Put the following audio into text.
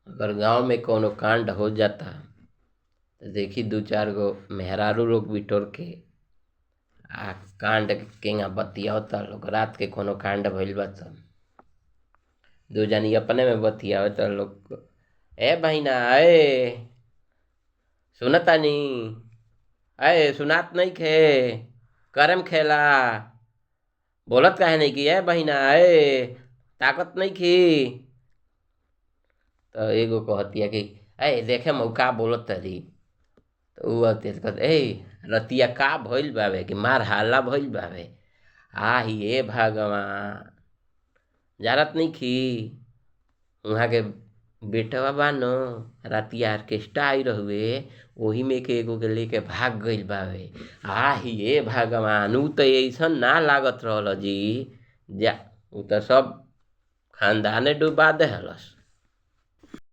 अगर गांव में कोनो कांड हो जाता तो देखी दू चार गो मेहरारू लोग बिटोर के आ कांड केंगा बतियावता लोग। रात के कोनो कांड भइल बा त दू जनी अपने में बतियावता लोग। ए बहिना, ए सुनतानी, ए सुनात नहीं खे, करम खेला, बोलत काहे नहीं की? ए बहिना, ए ताकत नहीं की? तो एगो कहतिया कि ए देखे मौका बोलत तरी। तो ऊ कहत ए रतिया का भइल बावे कि मार हल्ला भइल बावे। आही ए भगवान, जानत नहीं की वहाँ के बेटवा बानो रतिया ऑर्केस्ट्रा आई रहुए, ओही में के एगो के लेके भाग गइल बावे। आही ए भगवान, ऊ तो ऐसन ना लागत रहल जी। जा ऊ तो सब खानदाने डुबा देहलस।